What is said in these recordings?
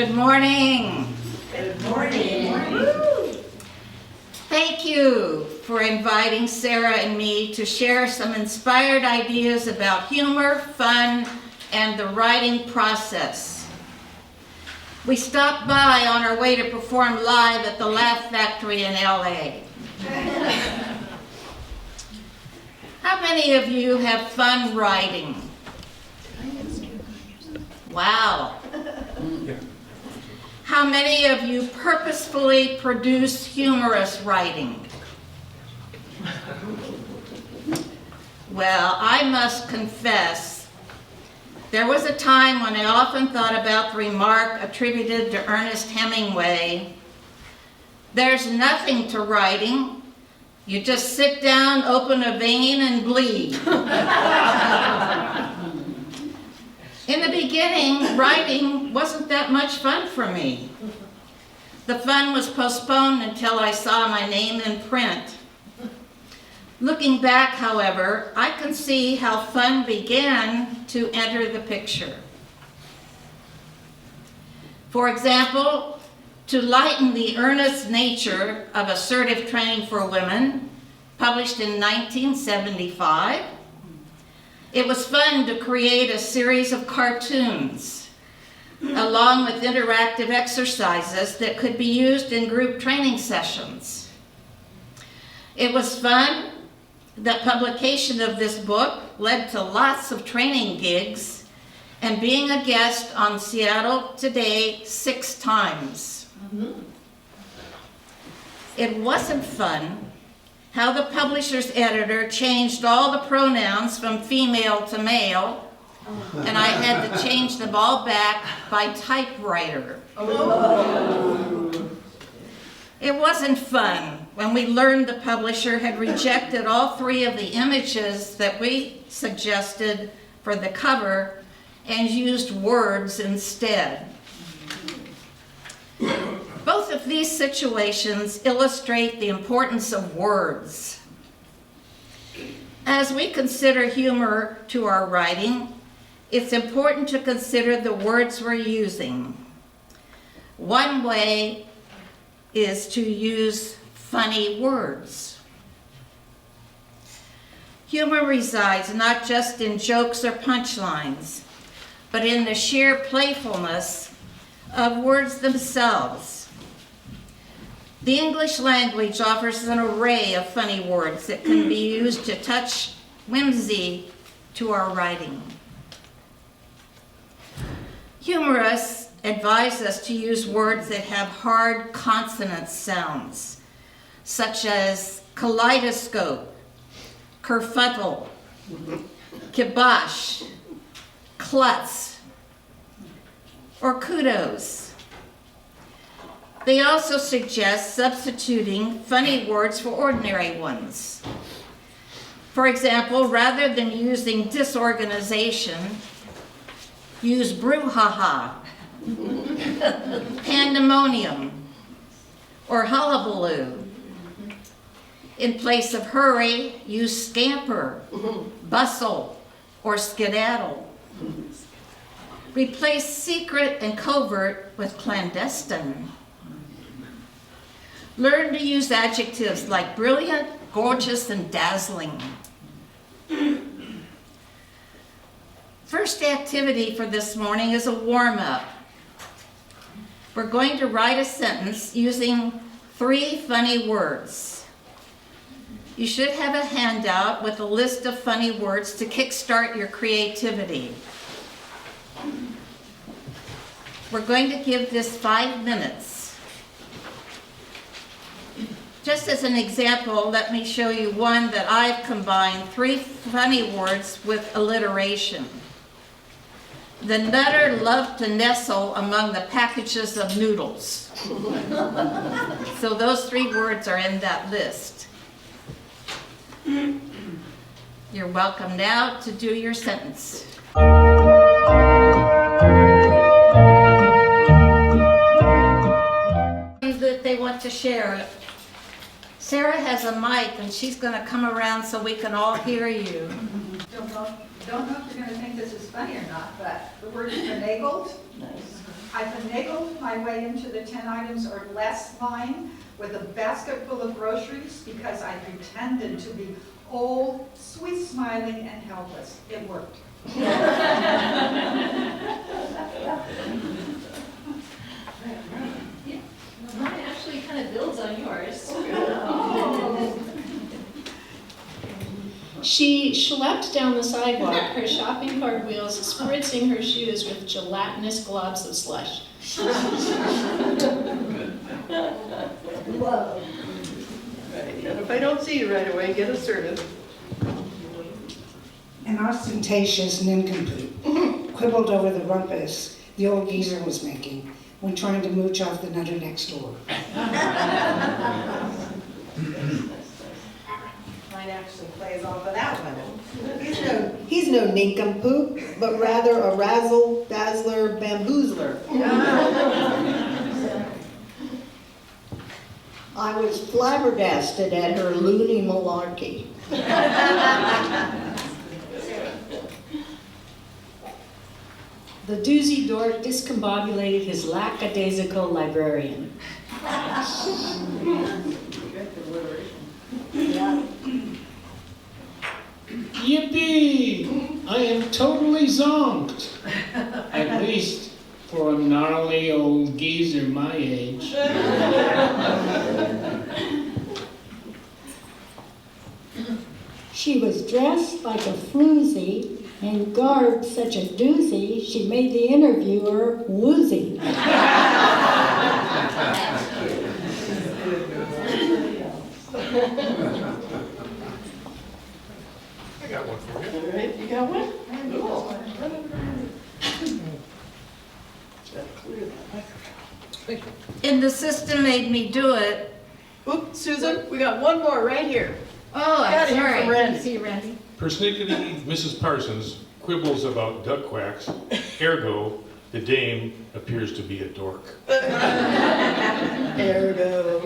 Good morning. Good morning. Thank you for inviting Sarah and me to share some inspired ideas about humor, fun, and the writing process. We stopped by on our way to perform live at the Laugh Factory in LA. How many of you have fun writing? Wow. How many of you purposefully produce humorous writing? Well, I must confess, there was a time when I often thought about the remark attributed to Ernest Hemingway, "There's nothing to writing. You just sit down, open a vein, and bleed." In the beginning, writing wasn't that much fun for me. The fun was postponed until I saw my name in print. Looking back, however, I can see how fun began to enter the picture. For example, to lighten the earnest nature of Assertive Training for Women, published in 1975, it was fun to create a series of cartoons, along with interactive exercises that could be used in group training sessions. It was fun that publication of this book led to lots of training gigs and being a guest on Seattle Today 6 times. It wasn't fun how the publisher's editor changed all the pronouns from female to male, and I had to change them all back by typewriter. It wasn't fun when we learned the publisher had rejected all 3 of the images that we suggested for the cover and used words instead. Both of these situations illustrate the importance of words. As we consider humor to our writing, it's important to consider the words we're using. One way is to use funny words. Humor resides not just in jokes or punchlines, but in the sheer playfulness of words themselves. The English language offers an array of funny words that can be used to touch whimsy to our writing. Humorists advise us to use words that have hard consonant sounds, such as kaleidoscope, kerfuffle, kibosh, klutz, or kudos. They also suggest substituting funny words for ordinary ones. For example, rather than using disorganization, use brouhaha, pandemonium, or hullabaloo. In place of hurry, use scamper, bustle, or skedaddle. Replace secret and covert with clandestine. Learn to use adjectives like brilliant, gorgeous, and dazzling. First activity for this morning is a warm-up. We're going to write a sentence using 3 funny words. You should have a handout with a list of funny words to kickstart your creativity. We're going to give this 5 minutes. Just as an example, let me show you one that I've combined 3 funny words with alliteration. The nutter loved to nestle among the packages of noodles. So those 3 words are in that list. You're welcome now to do your sentence. That they want to share. Sarah has a mic and she's going to come around so we can all hear you. Don't know if you're going to think this is funny or not, but the word is finagled. Nice. I finagled my way into the 10 items or less line with a basket full of groceries because I pretended to be old, sweet smiling, and helpless. It worked. Mine actually kind of builds on yours. She schlepped down the sidewalk, her shopping cart wheels spritzing her shoes with gelatinous globs of slush. Whoa. Right, and if I don't see you right away, get assertive. An ostentatious nincompoop quibbled over the rumpus the old geezer was making when trying to mooch off the nutter next door. Mine actually plays off of that one. He's no nincompoop, but rather a razzle-dazzler bamboozler. I was flabbergasted at her loony malarkey. The doozy dork discombobulated his lackadaisical librarian. Yippee! I am totally zonked. At least for a gnarly old geezer my age. She was dressed like a floozy and garbed such a doozy, she made the interviewer woozy. I got one for you. All right, you got one? Cool. And the system made me do it. Oop, Susan, we got one more right here. Oh, I'm Got it sorry. from Randy. See, Randy. Persnickety Mrs. Parsons quibbles about duck quacks, ergo, the dame appears to be a dork. Ergo.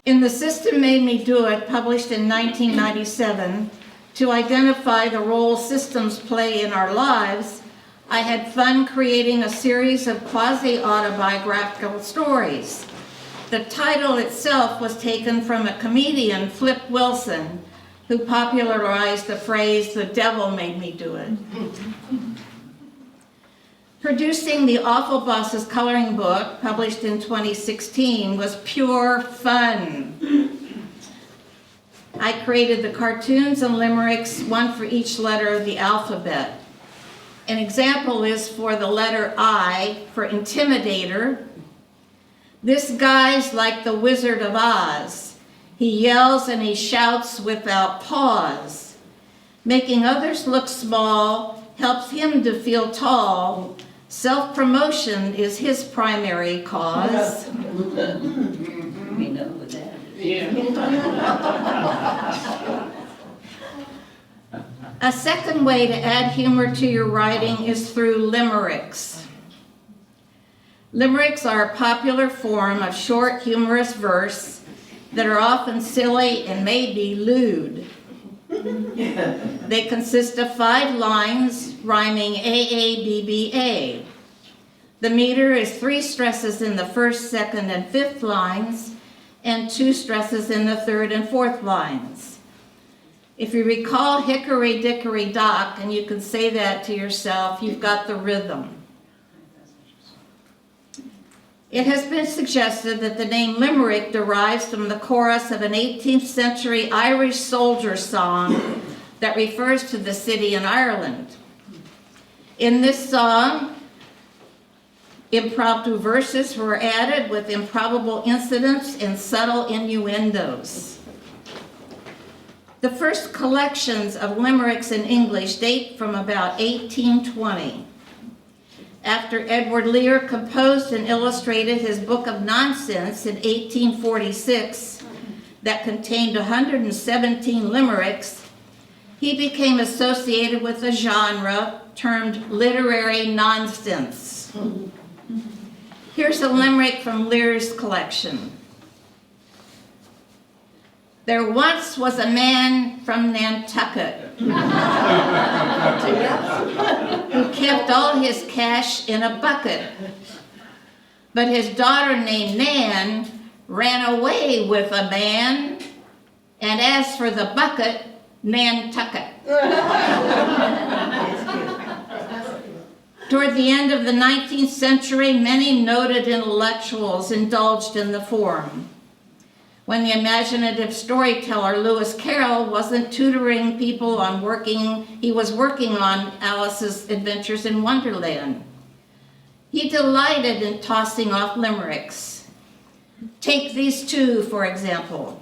In The System Made Me Do It, published in 1997, to identify the role systems play in our lives, I had fun creating a series of quasi-autobiographical stories. The title itself was taken from a comedian, Flip Wilson, who popularized the phrase, "The devil made me do it." Producing the Awful Bosses coloring book, published in 2016, was pure fun. I created the cartoons and limericks, one for each letter of the alphabet. An example is for the letter I, for intimidator. This guy's like the Wizard of Oz. He yells and he shouts without pause. Making others look small helps him to feel tall. Self-promotion is his primary cause. We know that. Yeah. A second way to add humor to your writing is through limericks. Limericks are a popular form of short, humorous verse that are often silly and maybe lewd. They consist of 5 lines rhyming A-A-B-B-A. The meter is 3 stresses in the first, second, and fifth lines, and 2 stresses in the third and fourth lines. If you recall Hickory Dickory Dock, and you can say that to yourself, you've got the rhythm. It has been suggested that the name Limerick derives from the chorus of an 18th century Irish soldier song that refers to the city in Ireland. In this song, impromptu verses were added with improbable incidents and subtle innuendos. The first collections of limericks in English date from about 1820. After Edward Lear composed and illustrated his Book of Nonsense in 1846 that contained 117 limericks, he became associated with a genre termed literary nonsense. Here's a limerick from Lear's collection. There once was a man from Nantucket who kept all his cash in a bucket. But his daughter named Nan ran away with a man, and as for the bucket, Nantucket. Toward the end of the 19th century, many noted intellectuals indulged in the form. When the imaginative storyteller Lewis Carroll wasn't tutoring people on he was working on Alice's Adventures in Wonderland. He delighted in tossing off limericks. Take these two, for example.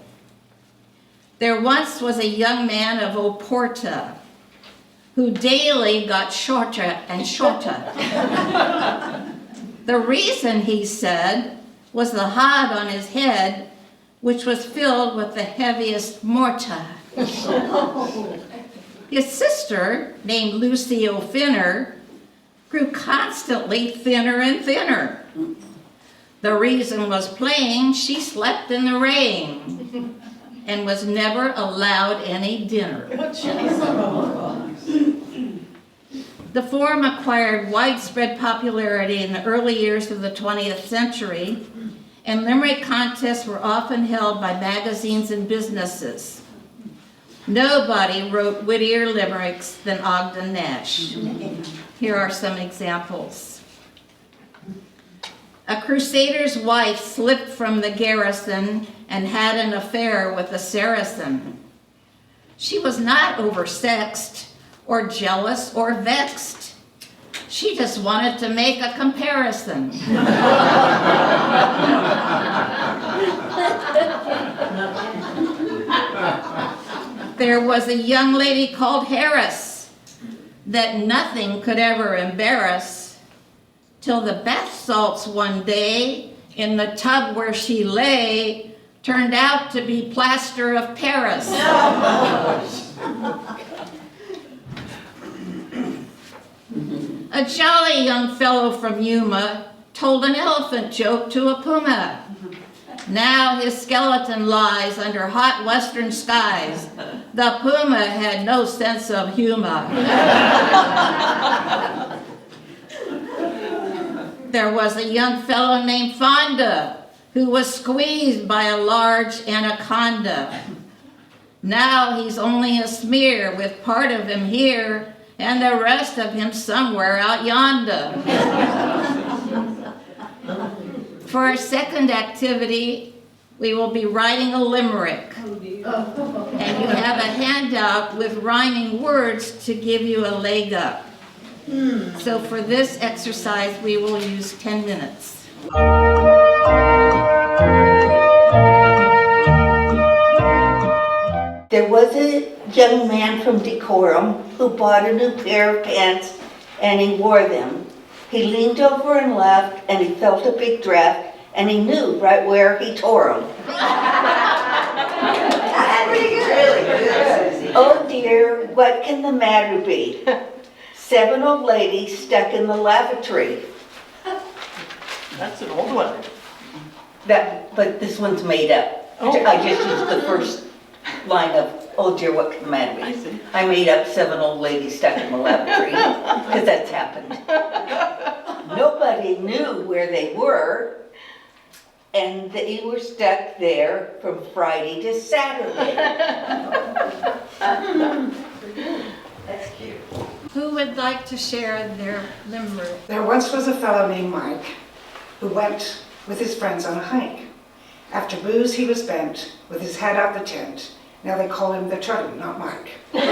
There once was a young man of Oporto who daily got shorter and shorter. The reason, he said, was the hod on his head, which was filled with the heaviest mortar. His sister, named Lucy O'Finner, grew constantly thinner and thinner. The reason was plain: she slept in the rain and was never allowed any dinner. The form acquired widespread popularity in the early years of the 20th century, and limerick contests were often held by magazines and businesses. Nobody wrote wittier limericks than Ogden Nash. Here are some examples. A crusader's wife slipped from the garrison and had an affair with a Saracen. She was not oversexed or jealous or vexed. She just wanted to make a comparison. There was a young lady called Harris that nothing could ever embarrass, till the bath salts one day in the tub where she lay turned out to be plaster of Paris. A jolly young fellow from Yuma told an elephant joke to a puma. Now his skeleton lies under hot western skies. The puma had no sense of humor. There was a young fellow named Fonda who was squeezed by a large anaconda. Now he's only a smear with part of him here and the rest of him somewhere out yonder. For our second activity, we will be writing a limerick. And you have a handout with rhyming words to give you a leg up. So for this exercise, we will use 10 minutes. There was a young man from Decorum who bought a new pair of pants and he wore them. He leaned over and laughed and he felt a big draft and he knew right where he tore them. Really good. Oh dear, what can the matter be? 7 old ladies stuck in the lavatory. That's an old one. But this one's made up. I just used the first line of, oh dear, what can the matter be? I see. I made up 7 old ladies stuck in the lavatory, because that's happened. Nobody knew where they were, and they were stuck there from Friday to Saturday. That's cute. Who would like to share their limerick? There once was a fellow named Mike who went with his friends on a hike. After booze, he was bent, with his head out the tent. Now they call him the turtle, not Mike. Pretty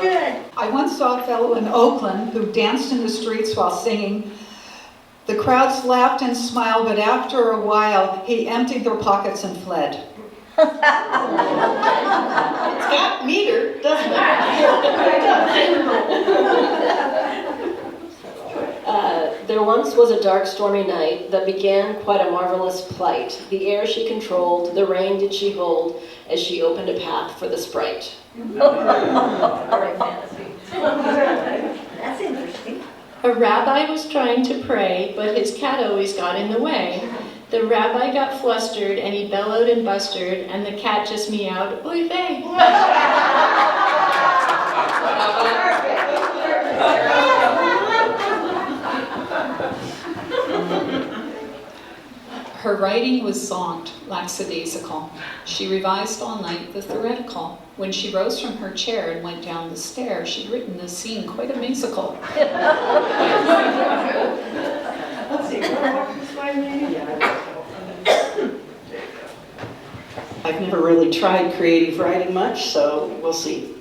good. I once saw a fellow in Oakland who danced in the streets while singing. The crowds laughed and smiled, but after a while, he emptied their pockets and fled. It's got meter, doesn't it? There once was a dark, stormy night that began quite a marvelous plight. The air she controlled, the rain did she hold, as she opened a path for the sprite. Very fantasy. That's interesting. A rabbi was trying to pray, but his cat always got in the way. The rabbi got flustered and he bellowed and bustered, and the cat just meowed, oy vey. Her writing was zonk, lackadaisical. She revised all night the theoretical. When she rose from her chair and went down the stair, she'd written the scene quite amazing-ical. Let's see, wanna walk this way maybe? Yeah. I've never really tried creative writing much, so we'll see.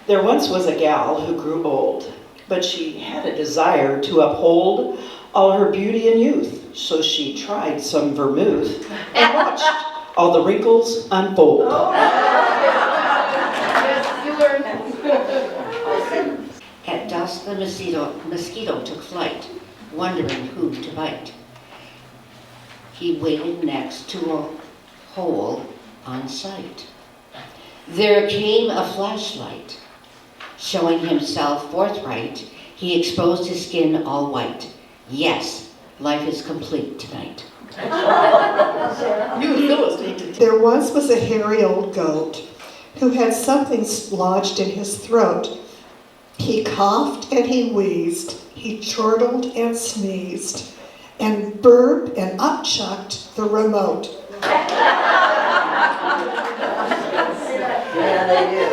There once was a gal who grew old, but she had a desire to uphold all her beauty and youth. So she tried some vermouth and watched all the wrinkles unfold. Yes, you learned. At dusk, the mosquito took flight, wondering whom to bite. He waited next to a hole on sight. There came a flashlight, showing himself forthright. He exposed his skin all white. Yes, life is complete tonight. You and Phyllis need to. There once was a hairy old goat who had something lodged in his throat. He coughed and he wheezed, he chortled and sneezed, and burped and upchucked the remote. Yeah, they do.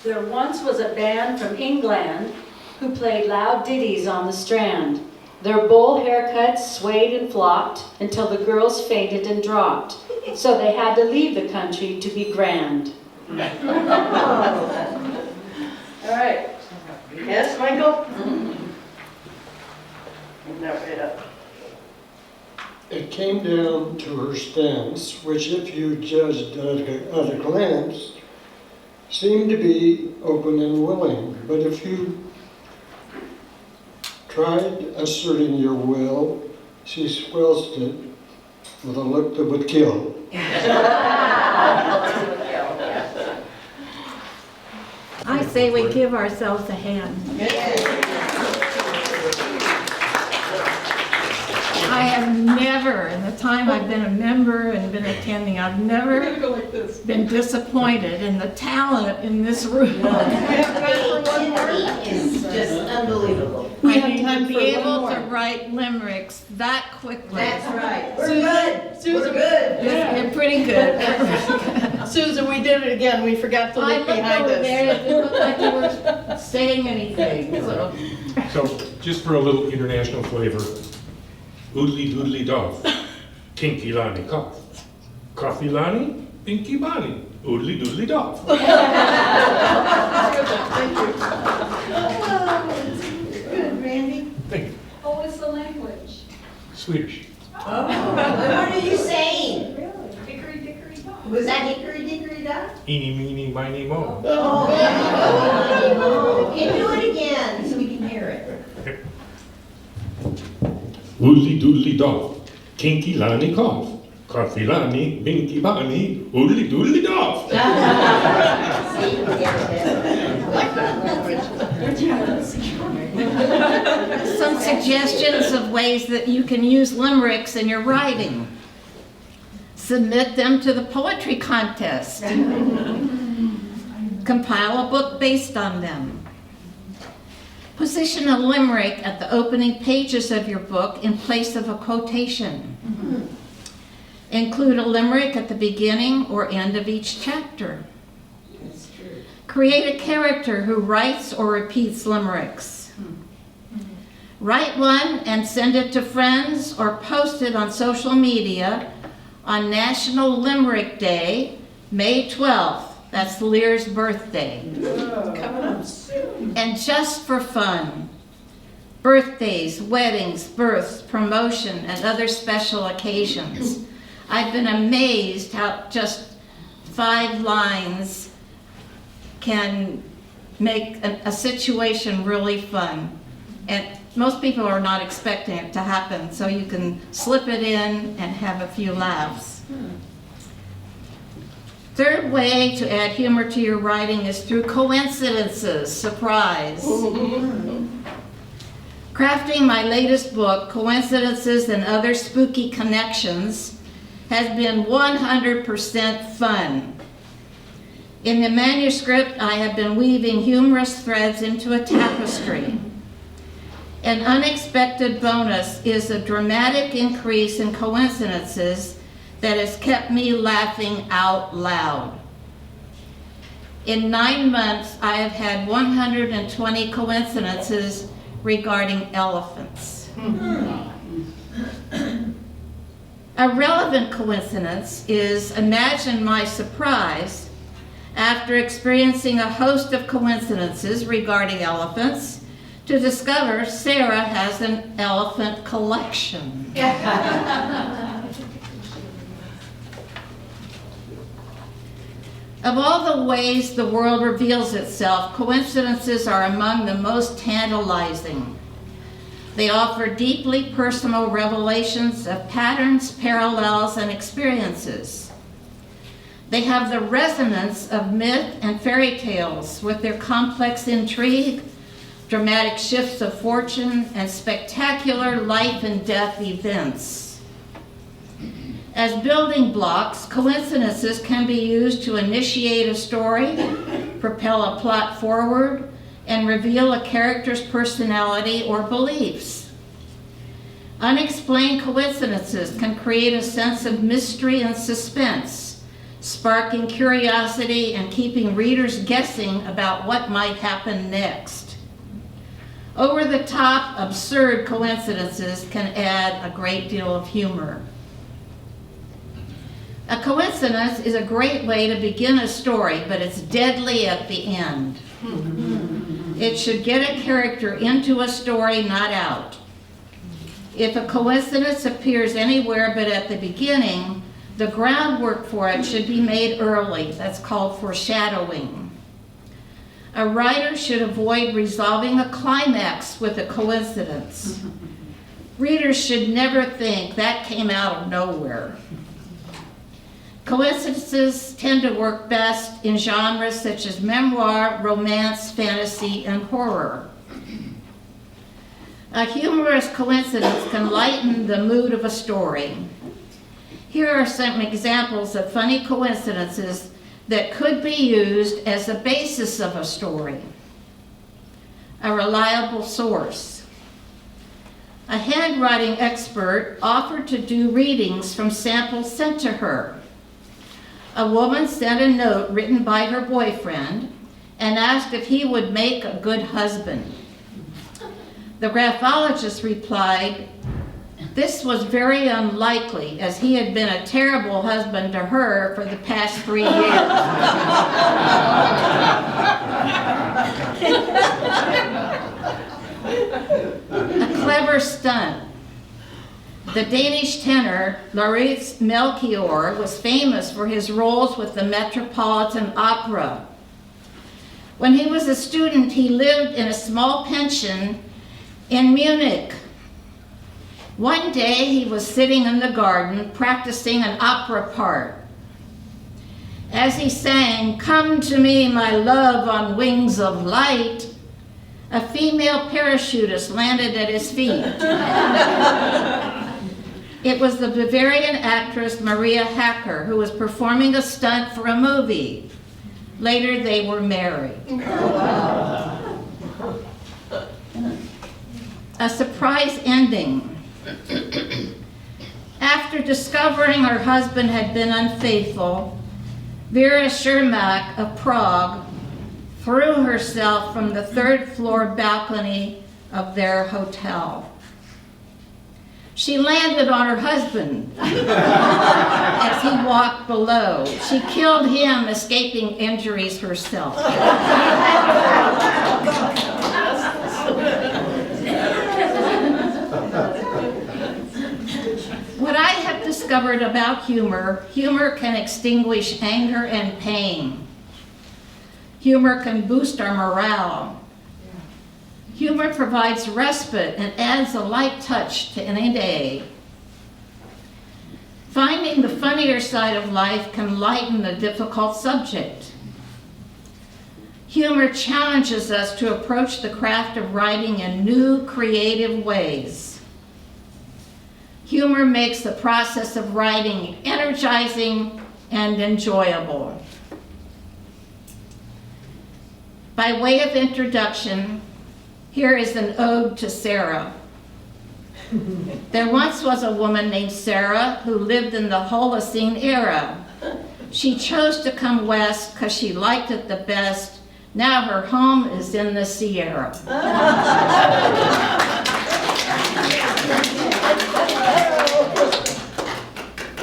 There once was a band from England who played loud ditties on the Strand. Their bowl haircuts swayed and flopped until the girls fainted and dropped. So they had to leave the country to be grand. All right. Yes, Michael? Now right up. It came down to her stance, which if you judged at a glance, seemed to be open and willing. But if you tried asserting your will, she squelched it with a look that would kill. I say we give ourselves a hand. I have never, in the time I've been a member and been attending, I've never been disappointed in the talent in this room. It's just unbelievable. I mean, to be able to write limericks that quickly. That's right. We're Susan, good. Susan, We're good. You're pretty good. Susan, we did it again. We forgot to I look looked behind over us. there, it didn't look like you were saying anything, so. So, just for a little international flavor, oodly doodly dove, kinky lani cough, coffee lani, pinky bani, oodly doodly dove. Thank you. Good, Randy. Thank you. Oh, what's the language? Swedish. Oh, what are you saying? Hickory dickory dock. Was that hickory dickory dock? Eeny, meeny, miny, mo. Oh, and do it again so we can hear it. Oodly doodly dove, kinky lani cough, coffee lani, binky bani, oodly doodly dove. Some suggestions of ways that you can use limericks in your writing. Submit them to the poetry contest. Compile a book based on them. Position a limerick at the opening pages of your book in place of a quotation. Include a limerick at the beginning or end of each chapter. Create a character who writes or repeats limericks. Write one and send it to friends or post it on social media on National Limerick Day, May 12th. That's Lear's birthday. Coming up soon. And just for fun, birthdays, weddings, births, promotion, and other special occasions. I've been amazed how just 5 lines can make a situation really fun. And most people are not expecting it to happen, so you can slip it in and have a few laughs. Third way to add humor to your writing is through coincidences, surprise. Crafting my latest book, Coincidences and Other Spooky Connections, has been 100% fun. In the manuscript, I have been weaving humorous threads into a tapestry. An unexpected bonus is a dramatic increase in coincidences that has kept me laughing out loud. In 9 months, I have had 120 coincidences regarding elephants. A relevant coincidence is, imagine my surprise after experiencing a host of coincidences regarding elephants to discover Sarah has an elephant collection. Of all the ways the world reveals itself, coincidences are among the most tantalizing. They offer deeply personal revelations of patterns, parallels, and experiences. They have the resonance of myth and fairy tales with their complex intrigue, dramatic shifts of fortune, and spectacular life and death events. As building blocks, coincidences can be used to initiate a story, propel a plot forward, and reveal a character's personality or beliefs. Unexplained coincidences can create a sense of mystery and suspense, sparking curiosity and keeping readers guessing about what might happen next. Over-the-top, absurd coincidences can add a great deal of humor. A coincidence is a great way to begin a story, but it's deadly at the end. It should get a character into a story, not out. If a coincidence appears anywhere but at the beginning, the groundwork for it should be made early. That's called foreshadowing. A writer should avoid resolving a climax with a coincidence. Readers should never think that came out of nowhere. Coincidences tend to work best in genres such as memoir, romance, fantasy, and horror. A humorous coincidence can lighten the mood of a story. Here are some examples of funny coincidences that could be used as the basis of a story. A reliable source. A handwriting expert offered to do readings from samples sent to her. A woman sent a note written by her boyfriend and asked if he would make a good husband. The graphologist replied, this was very unlikely, as he had been a terrible husband to her for the past 3 years. A clever stunt. The Danish tenor Laurits Melchior was famous for his roles with the Metropolitan Opera. When he was a student, he lived in a small pension in Munich. One day he was sitting in the garden practicing an opera part. As he sang, "Come to me, my love, on wings of light," a female parachutist landed at his feet. It was the Bavarian actress Maria Hacker, who was performing a stunt for a movie. Later they were married. A surprise ending. After discovering her husband had been unfaithful, Vera Shermak of Prague threw herself from the 3rd floor balcony of their hotel. She landed on her husband as he walked below. She killed him, escaping injuries herself. What I have discovered about humor, humor can extinguish anger and pain. Humor can boost our morale. Humor provides respite and adds a light touch to any day. Finding the funnier side of life can lighten a difficult subject. Humor challenges us to approach the craft of writing in new, creative ways. Humor makes the process of writing energizing and enjoyable. By way of introduction, here is an ode to Sarah. There once was a woman named Sarah who lived in the Holocene era. She chose to come west because she liked it the best. Now her home is in the Sierra.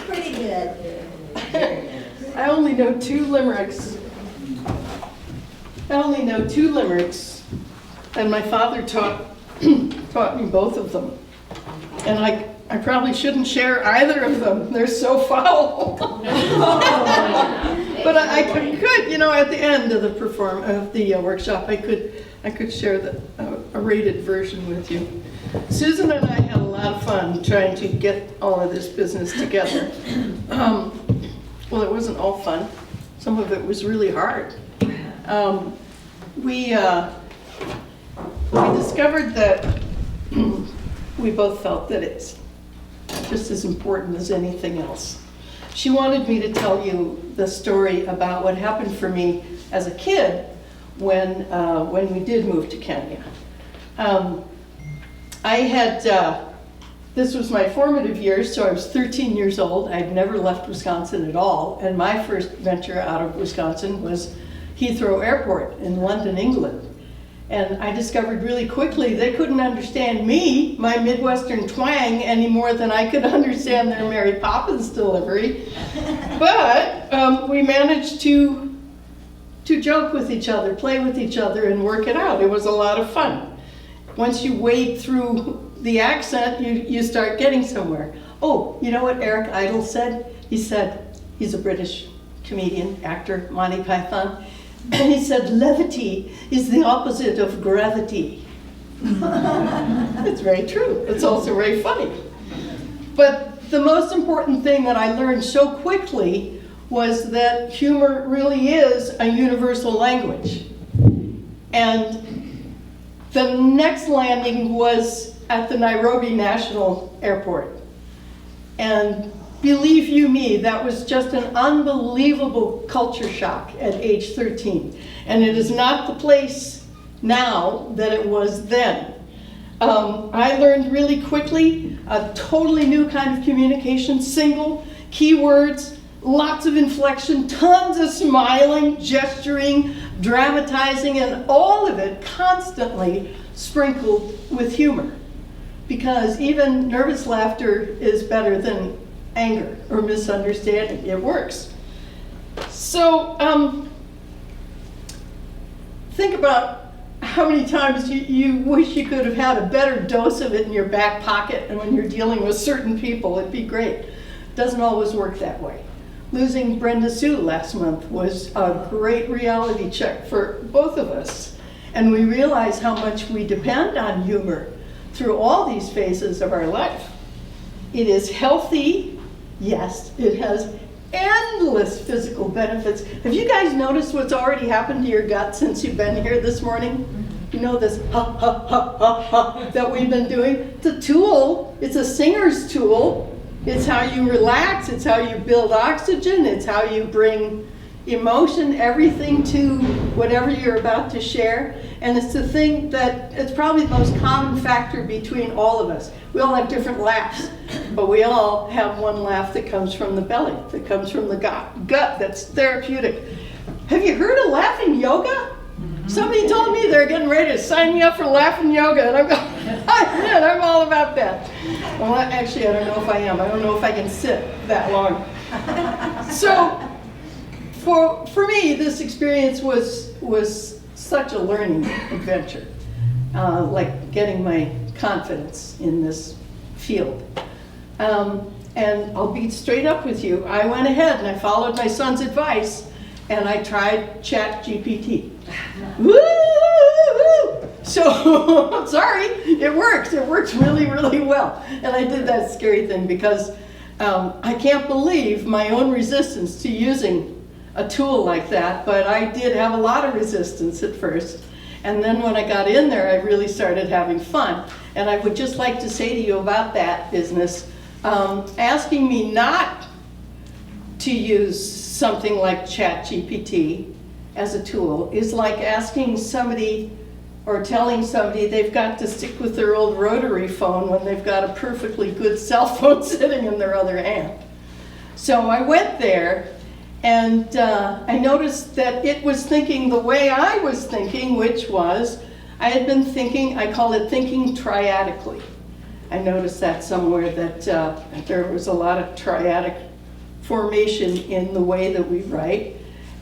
Pretty good. I only know two limericks. And my father taught me both of them. And I probably shouldn't share either of them. They're so foul. But I could, you know, at the end of the workshop, I could share a rated version with you. Susan and I had a lot of fun trying to get all of this business together. Well, it wasn't all fun. Some of it was really hard. We discovered that we both felt that it's just as important as anything else. She wanted me to tell you the story about what happened for me as a kid when we did move to Kenya. This was my formative years, so I was 13 years old. I'd never left Wisconsin at all, and my first venture out of Wisconsin was Heathrow Airport in London, England. And I discovered really quickly they couldn't understand me, my Midwestern twang, any more than I could understand their Mary Poppins delivery. But we managed to joke with each other, play with each other, and work it out. It was a lot of fun. Once you wade through the accent, you start getting somewhere. Oh, you know what Eric Idle said? He said, he's a British comedian, actor, Monty Python. And he said, levity is the opposite of gravity. It's very true. It's also very funny. But the most important thing that I learned so quickly was that humor really is a universal language. And the next landing was at the Nairobi National Airport. And believe you me, that was just an unbelievable culture shock at age 13. And it is not the place now that it was then. I learned really quickly a totally new kind of communication, single, keywords, lots of inflection, tons of smiling, gesturing, dramatizing, and all of it constantly sprinkled with humor. Because even nervous laughter is better than anger or misunderstanding. It works. So think about how many times you wish you could have had a better dose of it in your back pocket, and when you're dealing with certain people, it'd be great. Doesn't always work that way. Losing Brenda Sue last month was a great reality check for both of us. And we realize how much we depend on humor through all these phases of our life. It is healthy. Yes, it has endless physical benefits. Have you guys noticed what's already happened to your gut since you've been here this morning? You know this ha, ha, ha, ha, ha that we've been doing? It's a tool. It's a singer's tool. It's how you relax. It's how you build oxygen. It's how you bring emotion, everything to whatever you're about to share. And it's the thing that, it's probably the most common factor between all of us. We all have different laughs, but we all have one laugh that comes from the belly, that comes from the gut, that's therapeutic. Have you heard of laughing yoga? Somebody told me they're getting ready to sign me up for laughing yoga, and I'm going, I'm all about that. Well, actually, I don't know if I am. I don't know if I can sit that long. So, for me, this experience was such a learning adventure, like getting my confidence in this field. And I'll be straight up with you. I went ahead and I followed my son's advice, and I tried ChatGPT. Woo! So, sorry, it works. It works really, really well. And I did that scary thing because I can't believe my own resistance to using a tool like that, but I did have a lot of resistance at first. And then when I got in there, I really started having fun. And I would just like to say to you about that business, asking me not to use something like ChatGPT as a tool is like asking somebody or telling somebody they've got to stick with their old rotary phone when they've got a perfectly good cell phone sitting in their other hand. So I went there, and I noticed that it was thinking the way I was thinking, which was, I had been thinking, I call it thinking triadically. I noticed that somewhere that there was a lot of triadic formation in the way that we write.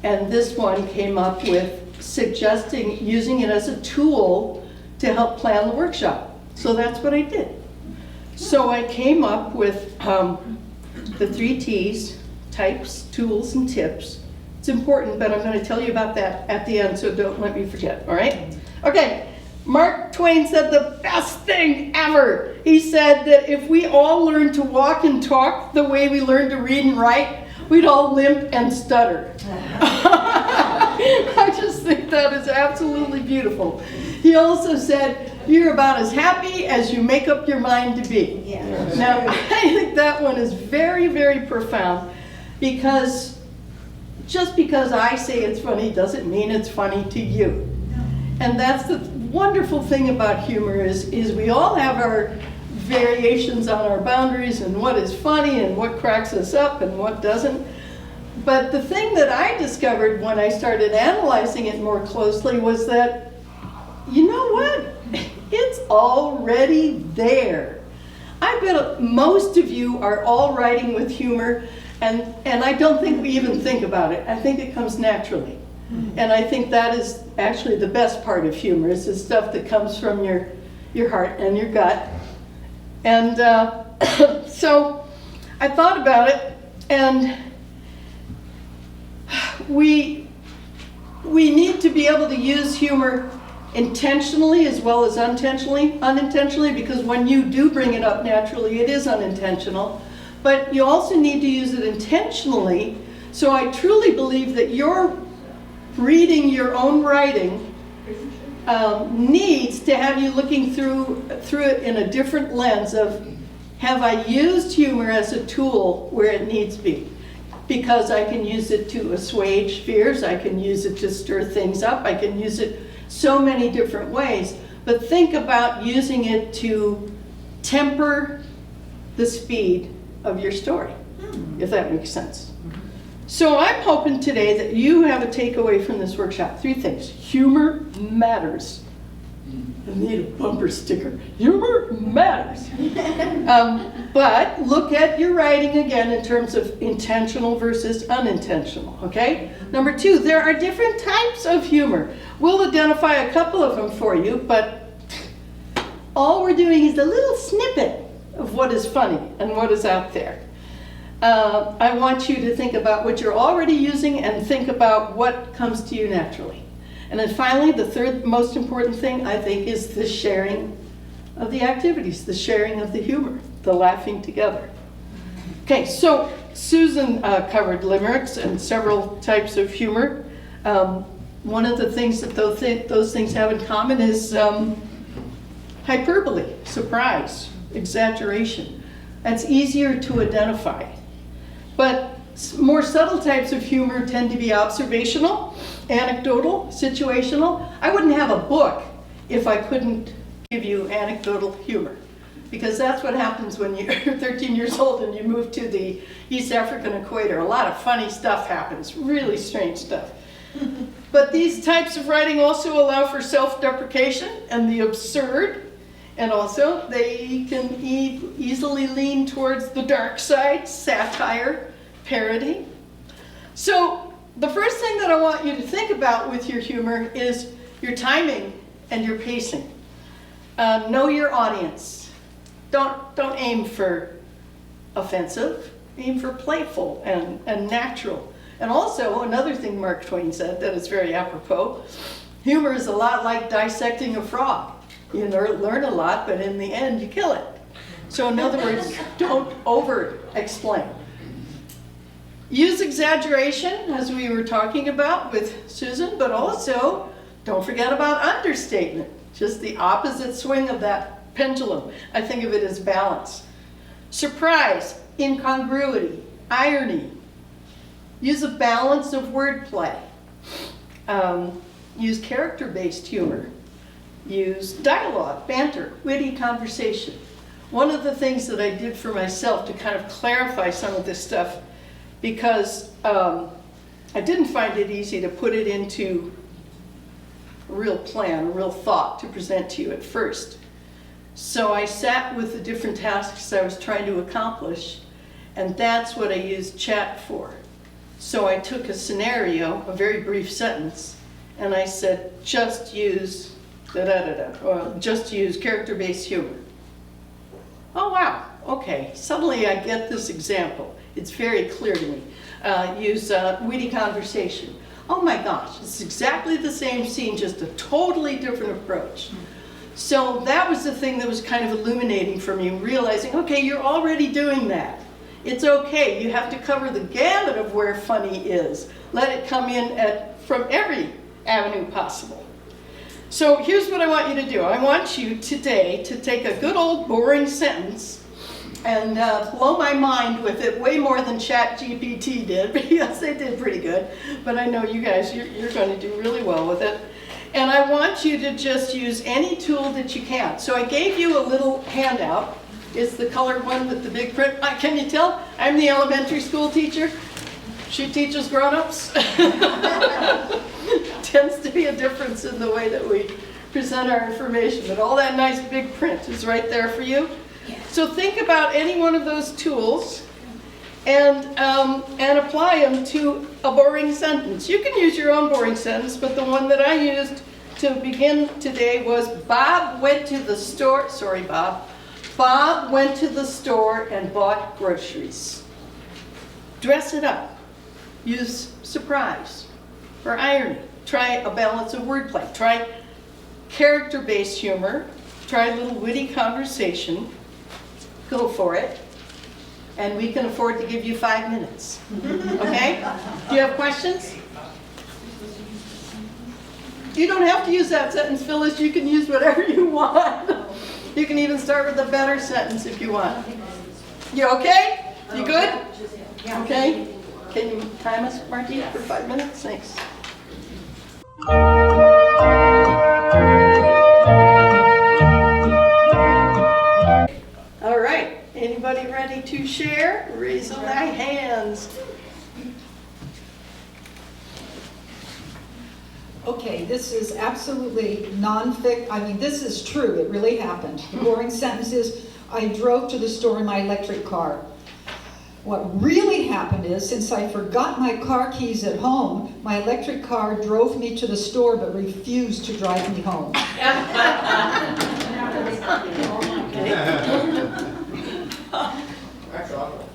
And this one came up with suggesting using it as a tool to help plan the workshop. So that's what I did. So I came up with the 3 T's, types, tools, and tips. It's important, but I'm going to tell you about that at the end, so don't let me forget, all right? Okay, Mark Twain said the best thing ever. He said that if we all learned to walk and talk the way we learned to read and write, we'd all limp and stutter. I just think that is absolutely beautiful. He also said, you're about as happy as you make up your mind to be. Yeah. Now, I think that one is very, very profound, because just because I say it's funny doesn't mean it's funny to you. And that's the wonderful thing about humor is we all have our variations on our boundaries and what is funny and what cracks us up and what doesn't. But the thing that I discovered when I started analyzing it more closely was that, you know what? It's already there. I bet most of you are all writing with humor, and I don't think we even think about it. I think it comes naturally. And I think that is actually the best part of humor, is the stuff that comes from your heart and your gut. And so I thought about it, and we need to be able to use humor intentionally as well as unintentionally, because when you do bring it up naturally, it is unintentional. But you also need to use it intentionally. So I truly believe that your reading your own writing needs to have you looking through it in a different lens of, have I used humor as a tool where it needs to be? Because I can use it to assuage fears, I can use it to stir things up, I can use it so many different ways. But think about using it to temper the speed of your story, if that makes sense. So I'm hoping today that you have a takeaway from this workshop. 3 things. Humor matters. I need a bumper sticker. Humor matters. But look at your writing again in terms of intentional versus unintentional, okay? Number 2, there are different types of humor. We'll identify a couple of them for you, but all we're doing is a little snippet of what is funny and what is out there. I want you to think about what you're already using and think about what comes to you naturally. And then finally, the third most important thing, I think, is the sharing of the activities, the sharing of the humor, the laughing together. Okay, so Susan covered limericks and several types of humor. One of the things that those things have in common is hyperbole, surprise, exaggeration. That's easier to identify. But more subtle types of humor tend to be observational, anecdotal, situational. I wouldn't have a book if I couldn't give you anecdotal humor, because that's what happens when you're 13 years old and you move to the East African equator. A lot of funny stuff happens, really strange stuff. But these types of writing also allow for self-deprecation and the absurd, and also they can easily lean towards the dark side, satire, parody. So the first thing that I want you to think about with your humor is your timing and your pacing. Know your audience. Don't aim for offensive, aim for playful and natural. And also, another thing Mark Twain said that is very apropos, humor is a lot like dissecting a frog. You learn a lot, but in the end, you kill it. So in other words, don't over-explain. Use exaggeration, as we were talking about with Susan, but also don't forget about understatement, just the opposite swing of that pendulum. I think of it as balance. Surprise, incongruity, irony. Use a balance of wordplay. Use character-based humor. Use dialogue, banter, witty conversation. One of the things that I did for myself to kind of clarify some of this stuff, because I didn't find it easy to put it into a real plan, a real thought to present to you at first. So I sat with the different tasks I was trying to accomplish, and that's what I used chat for. So I took a scenario, a very brief sentence, and I said, just use or just use character-based humor. Oh wow, okay, suddenly I get this example. It's very clear to me. Use witty conversation. Oh my gosh, it's exactly the same scene, just a totally different approach. So that was the thing that was kind of illuminating for me, realizing, okay, you're already doing that. It's okay, you have to cover the gamut of where funny is. Let it come in from every avenue possible. So here's what I want you to do. I want you today to take a good old boring sentence and blow my mind with it way more than ChatGPT did, because they did pretty good. But I know you guys, you're going to do really well with it. And I want you to just use any tool that you can. So I gave you a little handout. It's the colored one with the big print. Can you tell? I'm the elementary school teacher. She teaches grown-ups. Tends to be a difference in the way that we present our information, but all that nice big print is right there for you. So think about any one of those tools and apply them to a boring sentence. You can use your own boring sentence, but the one that I used to begin today was Bob went to the store, sorry Bob, Bob went to the store and bought groceries. Dress it up. Use surprise or irony. Try a balance of wordplay. Try character-based humor. Try a little witty conversation. Go for it. And we can afford to give you 5 minutes. Okay? Do you have questions? You don't have to use that sentence, Phyllis. You can use whatever you want. You can even start with a better sentence if you want. You okay? You good? Okay? Can you time us, Marty, for 5 minutes? Thanks. All right, anybody ready to share? Raise their hands. Okay, this is absolutely nonfiction. I mean, this is true. It really happened. The boring sentence is, I drove to the store in my electric car. What really happened is, since I forgot my car keys at home, my electric car drove me to the store but refused to drive me home. That's awful.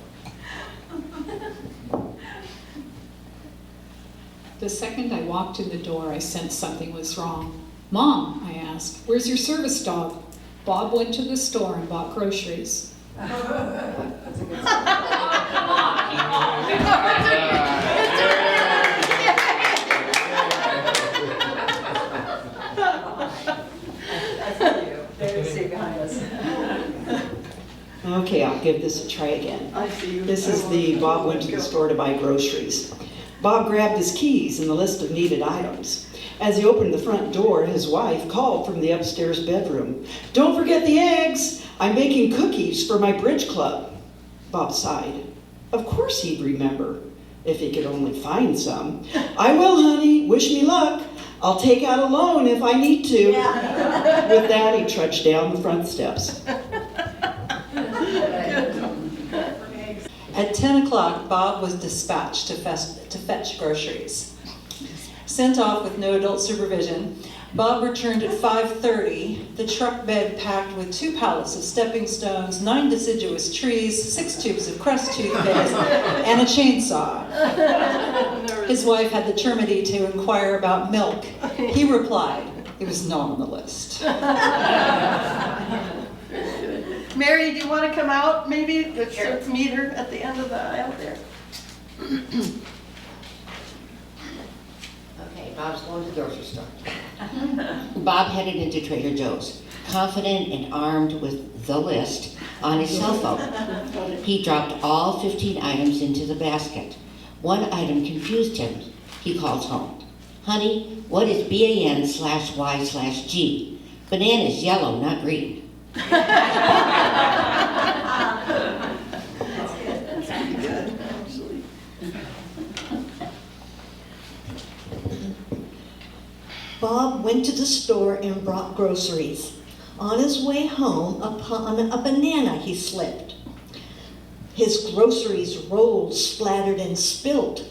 The second I walked in the door, I sensed something was wrong. Mom, I asked, where's your service dog? Bob went to the store and bought groceries. That's a good Okay, I'll give this a try again. I see you. This is the Bob went to the store to buy groceries. Bob grabbed his keys and the list of needed items. As he opened the front door, his wife called from the upstairs bedroom, "Don't forget the eggs! I'm baking cookies for my bridge club." Bob sighed. Of course he'd remember, if he could only find some. "I will, honey. Wish me luck. I'll take out a loan if I need to." Yeah. With that, he trudged down the front steps. At 10 o'clock, Bob was dispatched to fetch groceries. Sent off with no adult supervision, Bob returned at 5:30, the truck bed packed with 2 pallets of stepping stones, 9 deciduous trees, 6 tubes of Crest toothpaste, and a chainsaw. His wife had the temerity to inquire about milk. He replied, it was not on the list. Mary, do you want to come out? Maybe let's meet her at the end of the aisle there. Okay, Bob's going to the grocery store. Bob headed into Trader Joe's, confident and armed with the list on his cell phone. He dropped all 15 items into the basket. One item confused him. He calls home. Honey, what is BAN/Y/G? Banana is yellow, not green. Bob went to the store and brought groceries. On his way home, upon a banana he slipped. His groceries rolled, splattered, and spilt,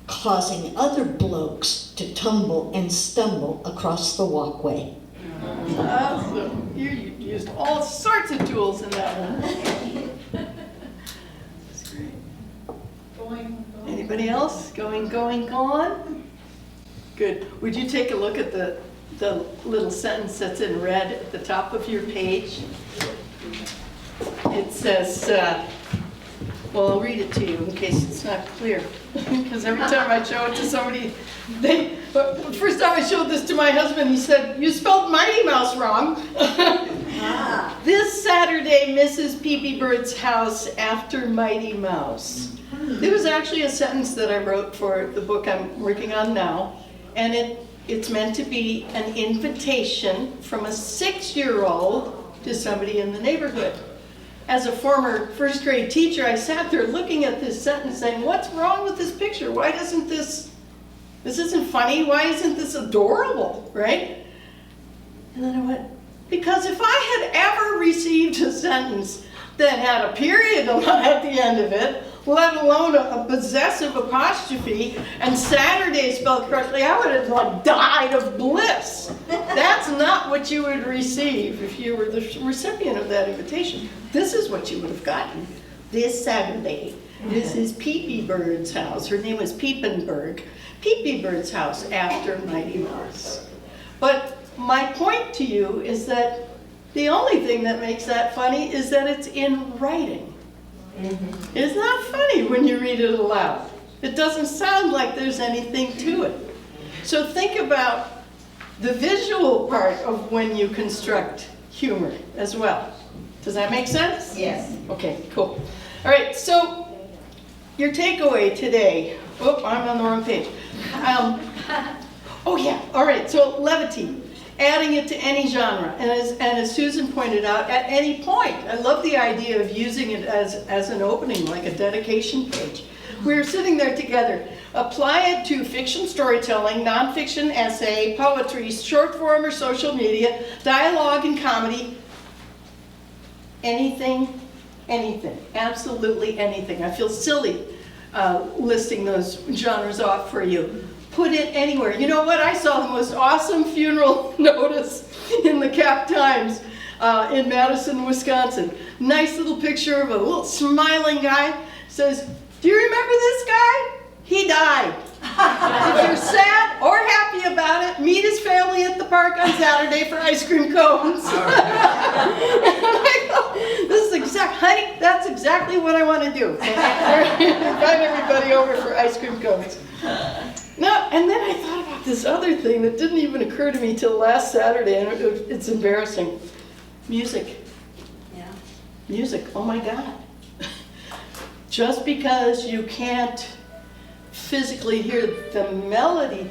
causing other blokes to tumble and stumble across the walkway. Awesome. You used all sorts of tools in that one. That's great. Anybody else? Going, gone? Good. Would you take a look at the little sentence that's in red at the top of your page? It says, well, I'll read it to you in case it's not clear. Because every time I show it to somebody, but the first time I showed this to my husband, he said, "You spelled Mighty Mouse wrong." This Saturday, Mrs. Peepy Bird's house after Mighty Mouse. It was actually a sentence that I wrote for the book I'm working on now. And it's meant to be an invitation from a 6-year-old to somebody in the neighborhood. As a former first grade teacher, I sat there looking at this sentence saying, what's wrong with this picture? Why doesn't this isn't funny? Why isn't this adorable, right? And then I went, because if I had ever received a sentence that had a period at the end of it, let alone a possessive apostrophe, and Saturday spelled correctly, I would have died of bliss. That's not what you would receive if you were the recipient of that invitation. This is what you would have gotten. This Saturday, Mrs. Peepy Bird's house, her name was Peepenberg, Peepy Bird's house after Mighty Mouse. But my point to you is that the only thing that makes that funny is that it's in writing. It's not funny when you read it aloud. It doesn't sound like there's anything to it. So think about the visual part of when you construct humor as well. Does that make sense? Yes. Okay, cool. All right, so your takeaway today. Oh, I'm on the wrong page. Oh yeah, all right, so levity. Adding it to any genre, and as Susan pointed out, at any point. I love the idea of using it as an opening, like a dedication page. We were sitting there together. Apply it to fiction storytelling, nonfiction essay, poetry, short form or social media, dialogue and comedy. Anything, absolutely anything. I feel silly listing those genres off for you. Put it anywhere. You know what? I saw the most awesome funeral notice in the Cap Times in Madison, Wisconsin. Nice little picture of a little smiling guy. Says, do you remember this guy? He died. If you're sad or happy about it, meet his family at the park on Saturday for ice cream cones. And I go, honey, that's exactly what I want to do. Invite everybody over for ice cream cones. No, and then I thought about this other thing that didn't even occur to me till last Saturday, and it's embarrassing. Music. Yeah. Music, oh my God. Just because you can't physically hear the melody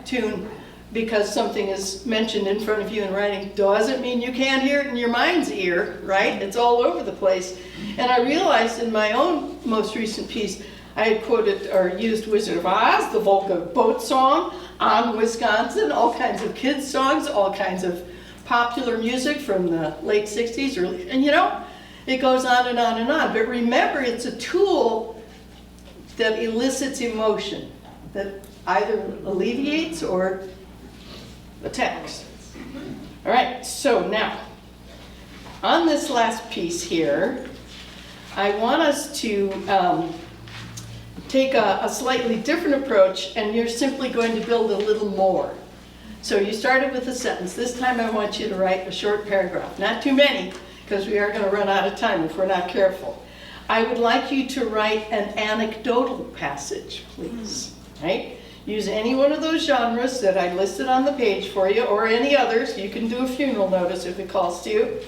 tune because something is mentioned in front of you in writing doesn't mean you can't hear it in your mind's ear, right? It's all over the place. And I realized in my own most recent piece, I had quoted or used Wizard of Oz, the Volga boat song, on Wisconsin, all kinds of kids' songs, all kinds of popular music from the late 60s, and you know, it goes on and on and on. But remember, it's a tool that elicits emotion, that either alleviates or attacks. All right, so now, on this last piece here, I want us to take a slightly different approach, and you're simply going to build a little more. So you started with a sentence. This time I want you to write a short paragraph. Not too many, because we are going to run out of time if we're not careful. I would like you to write an anecdotal passage, please, right? Use any one of those genres that I listed on the page for you, or any others. You can do a funeral notice if it calls to you.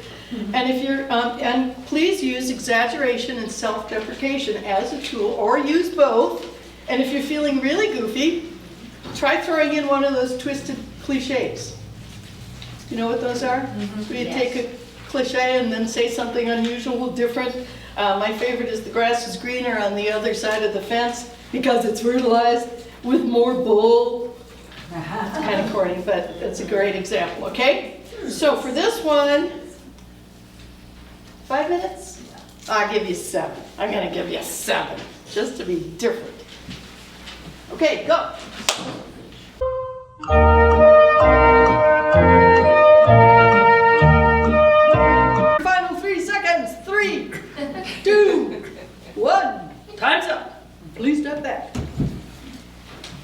And if you're, and please use exaggeration and self-deprecation as a tool, or use both. And if you're feeling really goofy, try throwing in one of those twisted cliches. You know what those are? Where you take a cliche and then say something unusual, different. My favorite is the grass is greener on the other side of the fence because it's fertilized with more bull. It's kind of corny, but it's a great example, okay? So for this one, 5 minutes? I'll give you 7. I'm gonna give you 7, just to be different. Okay, go. Final 3 seconds. 3, 2, 1. Time's up. Please step back.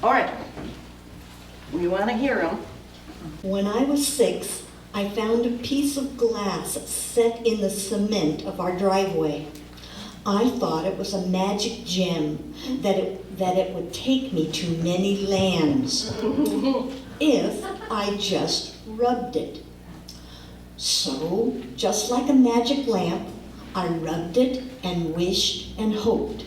All right. We want to hear them. When I was 6, I found a piece of glass set in the cement of our driveway. I thought it was a magic gem, that it would take me to many lands if I just rubbed it. So, just like a magic lamp, I rubbed it and wished and hoped.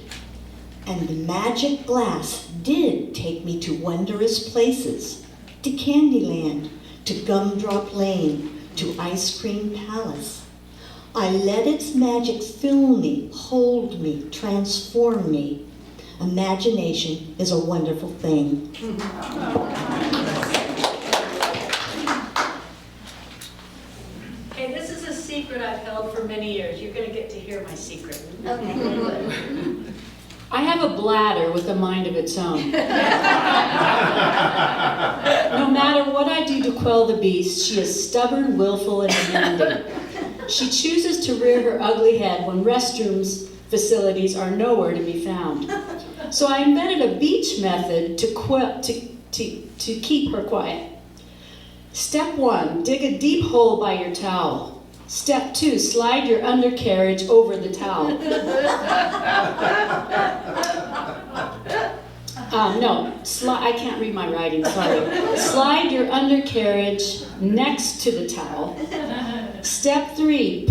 And the magic glass did take me to wondrous places, to Candyland, to Gumdrop Lane, to Ice Cream Palace. I let its magic fill me, hold me, transform me. Imagination is a wonderful thing. Okay, this is a secret I've held for many years. You're going to get to hear my secret. I have a bladder with a mind of its own. No matter what I do to quell the beast, she is stubborn, willful, and demanding. She chooses to rear her ugly head when restrooms facilities are nowhere to be found. So I invented a beach method to keep her quiet. Step 1, dig a deep hole by your towel. Step 2, slide your undercarriage over the towel. I can't read my writing, sorry. Slide your undercarriage next to the towel. Step 3,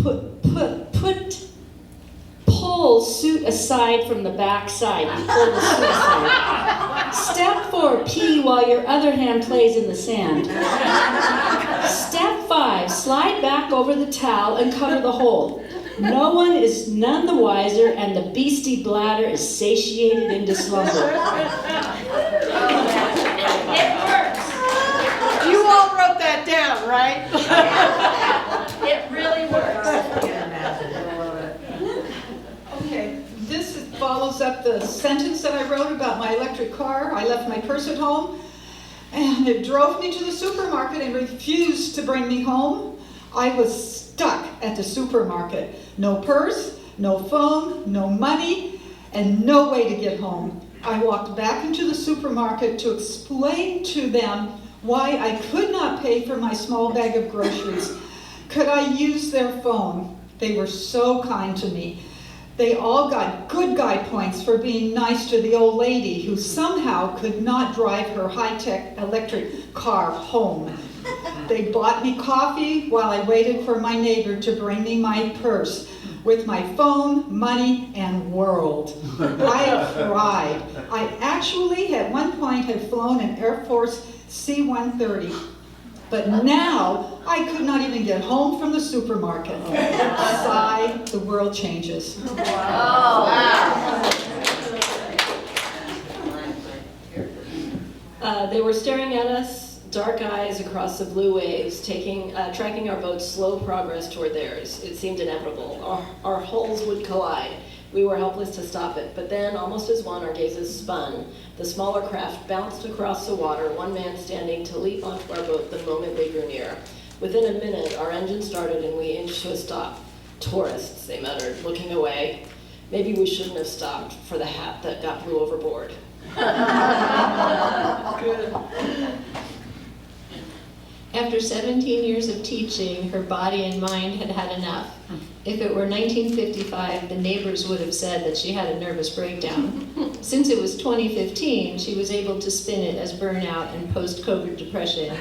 pull suit aside from the back side. You pull the suit aside. Step 4, pee while your other hand plays in the sand. Step 5, slide back over the towel and cover the hole. No one is none the wiser, and the beastie bladder is satiated into slumber. It works. You all wrote that down, right? It really works. Okay, this follows up the sentence that I wrote about my electric car. I left my purse at home, and it drove me to the supermarket and refused to bring me home. I was stuck at the supermarket. No purse, no phone, no money, and no way to get home. I walked back into the supermarket to explain to them why I could not pay for my small bag of groceries. Could I use their phone? They were so kind to me. They all got good guy points for being nice to the old lady who somehow could not drive her high-tech electric car home. They bought me coffee while I waited for my neighbor to bring me my purse with my phone, money, and world. I cried. I actually at one point had flown an Air Force C-130. But now, I could not even get home from the supermarket. Sigh, the world changes. They were staring at us, dark eyes across the blue waves, tracking our boat's slow progress toward theirs. It seemed inevitable. Our hulls would collide. We were helpless to stop it, but then, almost as one, our gazes spun. The smaller craft bounced across the water, one man standing to leap onto our boat the moment they drew near. Within a minute, our engine started and we inched to a stop. Tourists, they muttered, looking away. Maybe we shouldn't have stopped for the hat that got blew overboard. Good. After 17 years of teaching, her body and mind had had enough. If it were 1955, the neighbors would have said that she had a nervous breakdown. Since it was 2015, she was able to spin it as burnout and post-COVID depression.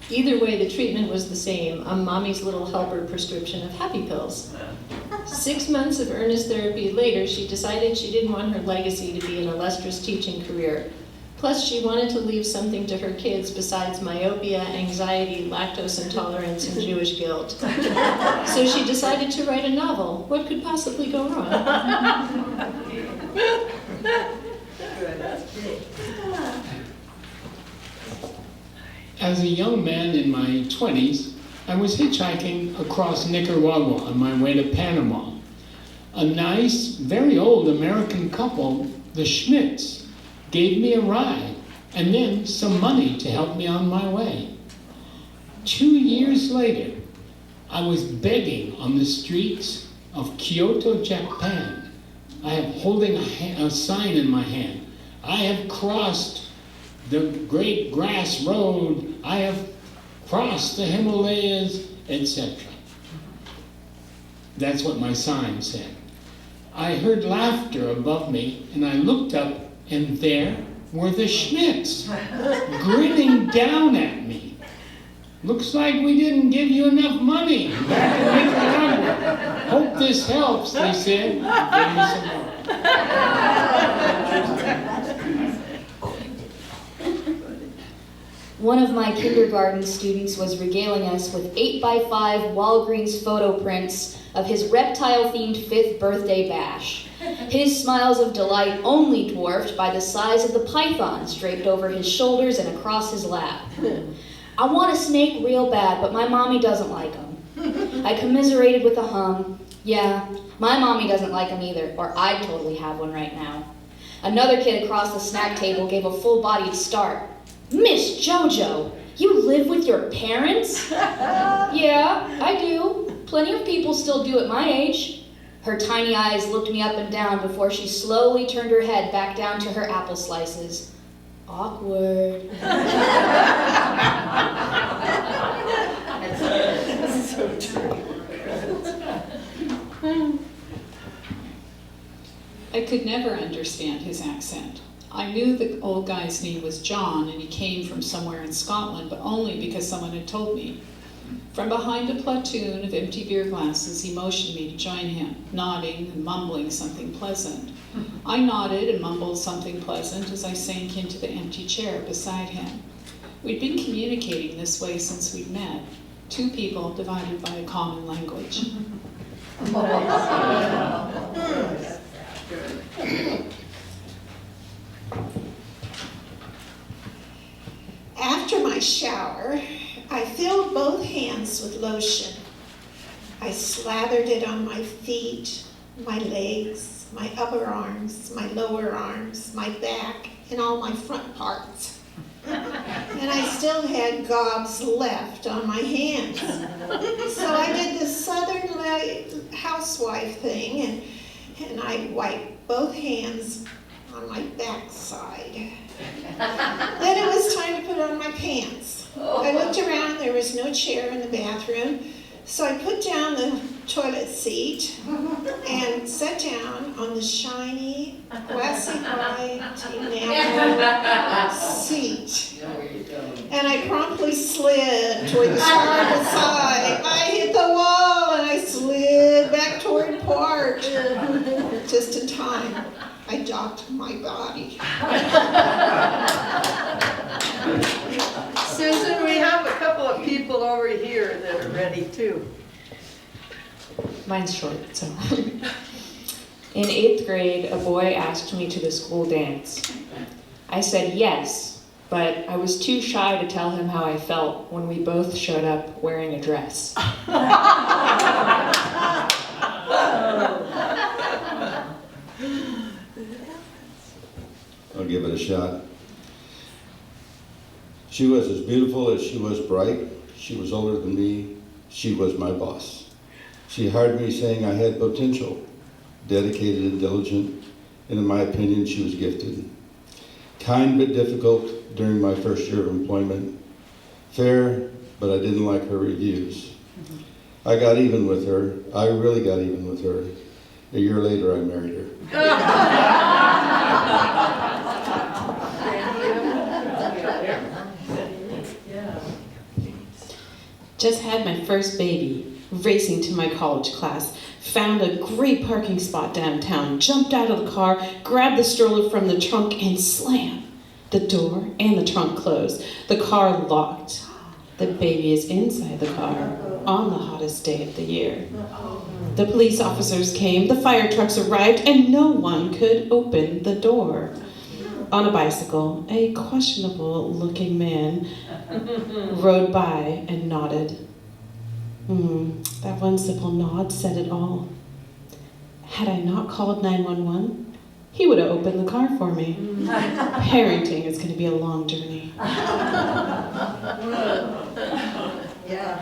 Either way, the treatment was the same, a mommy's little helper prescription of happy pills. 6 months of earnest therapy later, she decided she didn't want her legacy to be an illustrious teaching career. Plus, she wanted to leave something to her kids besides myopia, anxiety, lactose intolerance, and Jewish guilt. So she decided to write a novel. What could possibly go wrong? As a young man in my 20s, I was hitchhiking across Nicaragua on my way to Panama. A nice, very old American couple, the Schmidts, gave me a ride and then some money to help me on my way. 2 years later, I was begging on the streets of Kyoto, Japan. I am holding a sign in my hand. I have crossed the great grass road, I have crossed the Himalayas, etc. That's what my sign said. I heard laughter above me, and I looked up, and there were the Schmidts, grinning down at me. Looks like we didn't give you enough money back in Nicaragua. Hope this helps, they said. And gave me some more. One of my kindergarten students was regaling us with 8x5 Walgreens photo prints of his reptile-themed 5th birthday bash. His smiles of delight only dwarfed by the size of the pythons draped over his shoulders and across his lap. I want a snake real bad, but my mommy doesn't like them. I commiserated with a hum. Yeah, my mommy doesn't like them either, or I'd totally have one right now. Another kid across the snack table gave a full-bodied start. Miss JoJo, you live with your parents? Yeah, I do. Plenty of people still do at my age. Her tiny eyes looked me up and down before she slowly turned her head back down to her apple slices. Awkward. That's so true. I could never understand his accent. I knew the old guy's name was John and he came from somewhere in Scotland, but only because someone had told me. From behind a platoon of empty beer glasses, he motioned me to join him, nodding and mumbling something pleasant. I nodded and mumbled something pleasant as I sank into the empty chair beside him. We'd been communicating this way since we'd met, two people divided by a common language. After my shower, I filled both hands with lotion. I slathered it on my feet, my legs, my upper arms, my lower arms, my back, and all my front parts. And I still had gobs left on my hands. So I did the southern housewife thing, and I wiped both hands on my backside. Then it was time to put on my pants. I looked around, there was no chair in the bathroom, so I put down the toilet seat and sat down on the shiny, glassy white enamel seat. And I promptly slid toward the starboard side. I hit the wall and I slid back toward port. Just in time, I docked my body. Susan, we have a couple of people over here that are ready too. Mine's short, so. In 8th grade, a boy asked me to the school dance. I said yes, but I was too shy to tell him how I felt when we both showed up wearing a dress. I'll give it a shot. She was as beautiful as she was bright. She was older than me. She was my boss. She hired me saying I had potential, dedicated and diligent, and in my opinion, she was gifted. Kind but difficult during my first year of employment. Fair, but I didn't like her reviews. I got even with her. I really got even with her. A year later, I married her. Just had my first baby, racing to my college class, found a great parking spot downtown, jumped out of the car, grabbed the stroller from the trunk, and slam. The door and the trunk closed. The car locked. The baby is inside the car on the hottest day of the year. The police officers came, the fire trucks arrived, and no one could open the door. On a bicycle, a questionable-looking man rode by and nodded. That one simple nod said it all. Had I not called 911, he would have opened the car for me. Parenting is going to be a long journey. Yeah.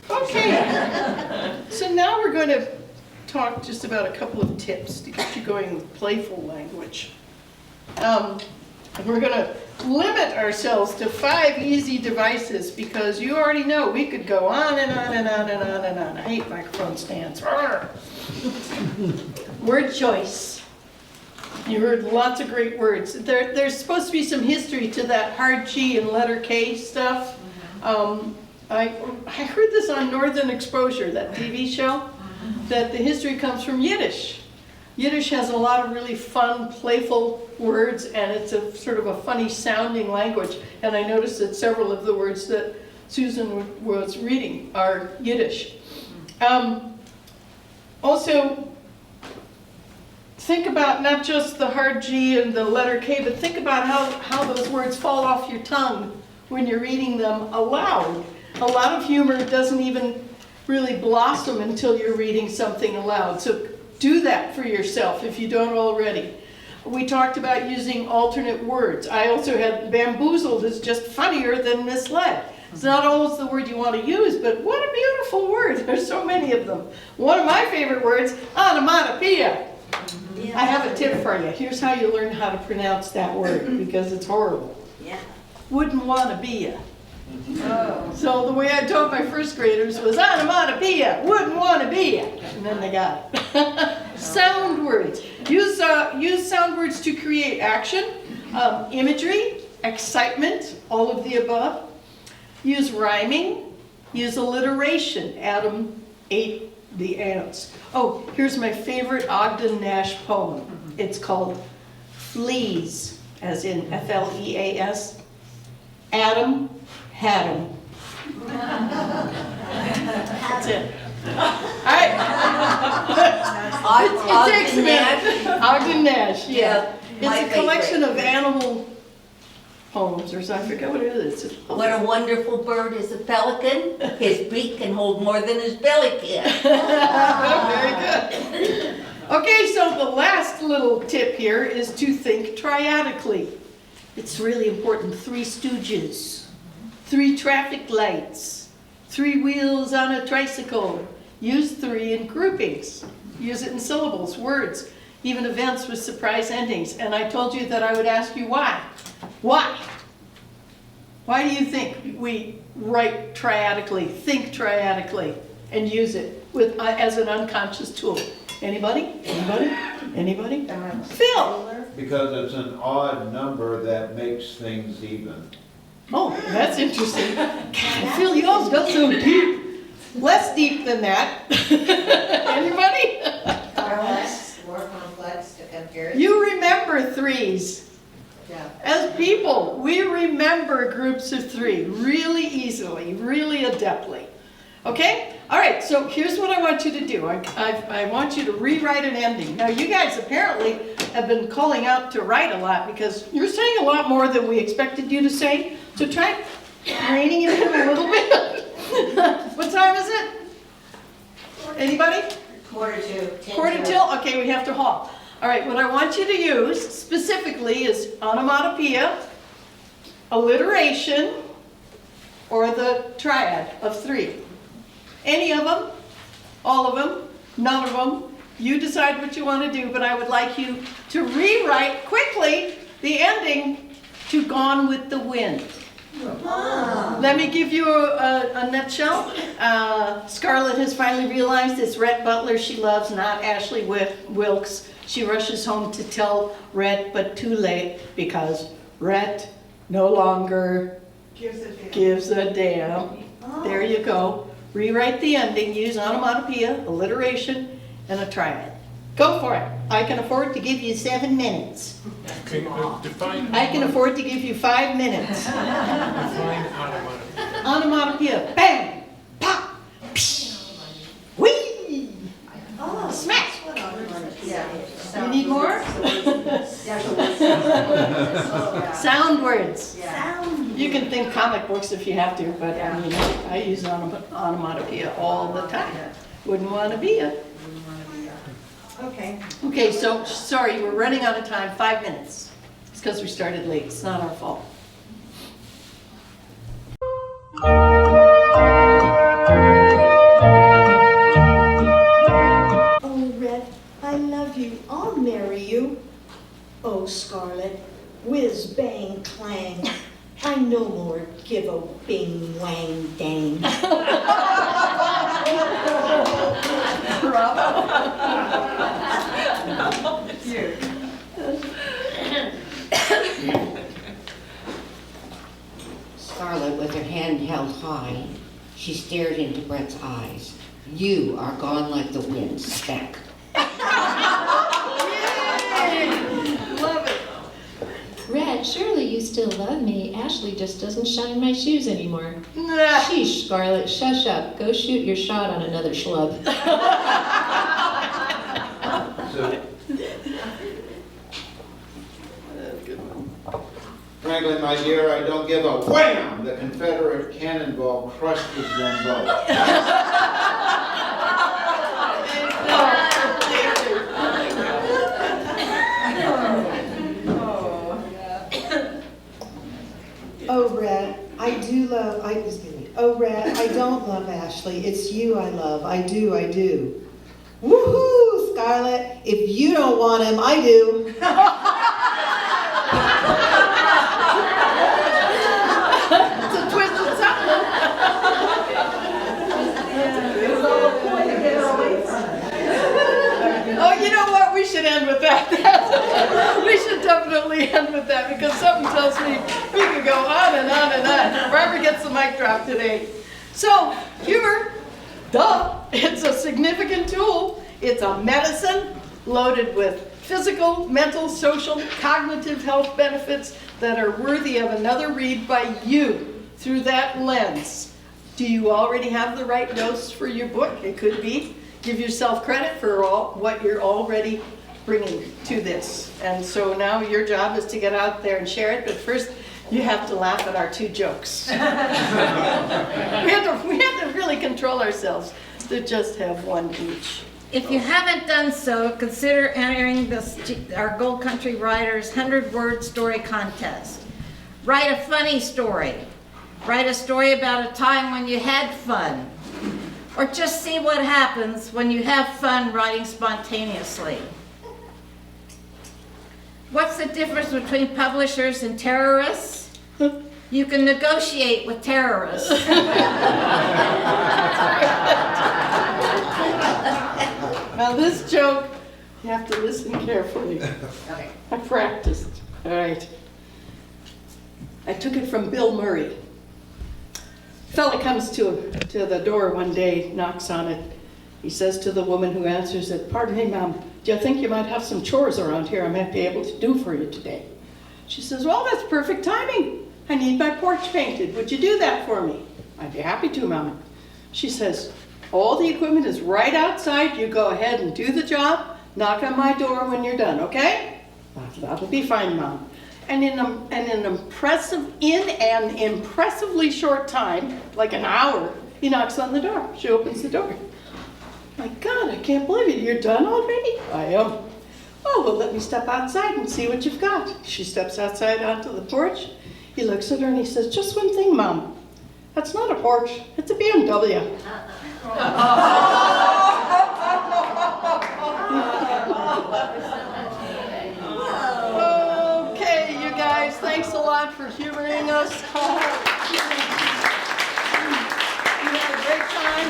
Okay. So now we're going to talk just about a couple of tips to get you going with playful language. And we're going to limit ourselves to 5 easy devices because you already know we could go on and on and on and on and on. I hate microphone stands. Word choice. You heard lots of great words. There's supposed to be some history to that hard G and letter K stuff. I heard this on Northern Exposure, that TV show, that the history comes from Yiddish. Yiddish has a lot of really fun, playful words, and it's a sort of a funny sounding language. And I noticed that several of the words that Susan was reading are Yiddish. Also, think about not just the hard G and the letter K, but think about how those words fall off your tongue when you're reading them aloud. A lot of humor doesn't even really blossom until you're reading something aloud. So do that for yourself if you don't already. We talked about using alternate words. I also had bamboozled is just funnier than misled. It's not always the word you want to use, but what a beautiful word. There's so many of them. One of my favorite words, onomatopoeia. I have a tip for you. Here's how you learn how to pronounce that word, because it's horrible. Wouldn't want to be ya. So the way I taught my first graders was onomatopoeia, wouldn't want to be ya. And then they got it. Sound words. Use sound words to create action, imagery, excitement, all of the above. Use rhyming. Use alliteration. Adam ate the ants. Oh, here's my favorite Ogden Nash poem. It's called Fleas, as in F-L-E-A-S. Adam had 'em. That's it. All right. It takes a minute. Ogden Nash, yeah. It's a collection of animal poems, or something. I forget what it is. What a wonderful bird is a pelican. His beak can hold more than his belly can. Very good. Okay, so the last little tip here is to think triadically. It's really important. 3 stooges, 3 traffic lights, 3 wheels on a tricycle. Use 3 in groupings. Use it in syllables, words, even events with surprise endings. And I told you that I would ask you why. Why? Why do you think we write triadically, think triadically, and use it with as an unconscious tool? Anybody? Anybody? Anybody? Phil? Because it's an odd number that makes things even. Oh, that's interesting. God, Phil, you always got so deep. Less deep than that. Anybody? More complex to compare. You remember 3s. Yeah. As people, we remember groups of 3 really easily, really adeptly. Okay? All right, so here's what I want you to do. I want you to rewrite an ending. Now, you guys apparently have been calling out to write a lot because you're saying a lot more than we expected you to say. So try reining it in a little bit. What time is it? Anybody? 1:45. 1:45? Okay, we have to halt. All right, what I want you to use specifically is onomatopoeia, alliteration, or the triad of 3. Any of them, all of them, none of them. You decide what you want to do, but I would like you to rewrite quickly the ending to Gone with the Wind. Let me give you a nutshell. Scarlett has finally realized it's Rhett Butler she loves, not Ashley Wilkes. She rushes home to tell Rhett, but too late, because Rhett no longer gives a damn. There you go. Rewrite the ending, use onomatopoeia, alliteration, and a triad. Go for it. I can afford to give you 7 minutes. Okay, define. I can afford to give you 5 minutes. Define onomatopoeia. Onomatopoeia. Bang! Pop! Psh! Whee! Smack! You need more? Sound words. You can think comic books if you have to, but I mean, I use onomatopoeia all the time. Wouldn't want to be it. Okay. Okay, so, sorry, we're running out of time, 5 minutes. It's because we started late, it's not our fault. Oh, Red, I love you. I'll marry you. Oh, Scarlet, whiz, bang, clang. I no more give a bing, wang, dang. Scarlett, with her hand held high, she stared into Brett's eyes. You are gone like the wind, Speck. Love it. Red, surely you still love me. Ashley just doesn't shine my shoes anymore. Nah. Sheesh, Scarlett, shush up. Go shoot your shot on another schlub. Franklin, my dear, I don't give a wham! The Confederate cannonball crushed the Jambo. Oh, Red, I do love, oh, Red, I don't love Ashley. It's you I love. I do, I do. Woohoo, Scarlett. If you don't want him, I do. It's a twisted something. Oh, you know what? We should end with that. We should definitely end with that, because something tells me we could go on and on and on. Barbara gets the mic drop today. So, humor, duh, it's a significant tool. It's a medicine loaded with physical, mental, social, cognitive health benefits that are worthy of another read by you through that lens. Do you already have the right dose for your book? It could be. Give yourself credit for what you're already bringing to this. And so now your job is to get out there and share it, but first you have to laugh at our 2 jokes. we have to really control ourselves to just have 1 each. If you haven't done so, consider entering our Gold Country Writers 100-word story contest. Write a funny story. Write a story about a time when you had fun. Or just see what happens when you have fun writing spontaneously. What's the difference between publishers and terrorists? You can negotiate with terrorists. Now this joke, you have to listen carefully. I practiced. All right. I took it from Bill Murray. Fella comes to the door one day, knocks on it. He says to the woman who answers it, "Pardon me, ma'am, do you think you might have some chores around here I might be able to do for you today?" She says, "Well, that's perfect timing. I need my porch painted. Would you do that for me?" "I'd be happy to, ma'am." She says, "All the equipment is right outside. You go ahead and do the job. Knock on my door when you're done, okay?" "That'll be fine, ma'am." And in an impressively short time, like an hour, he knocks on the door. She opens the door. "My God, I can't believe it. You're done already?" "I am." "Oh, well, let me step outside and see what you've got." She steps outside onto the porch. He looks at her and he says, "Just one thing, Mom. That's not a porch. It's a BMW." Okay, you guys, thanks a lot. lot for humoring us. You had a great time.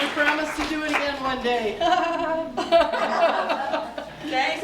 We promise to do it again one day. Thanks.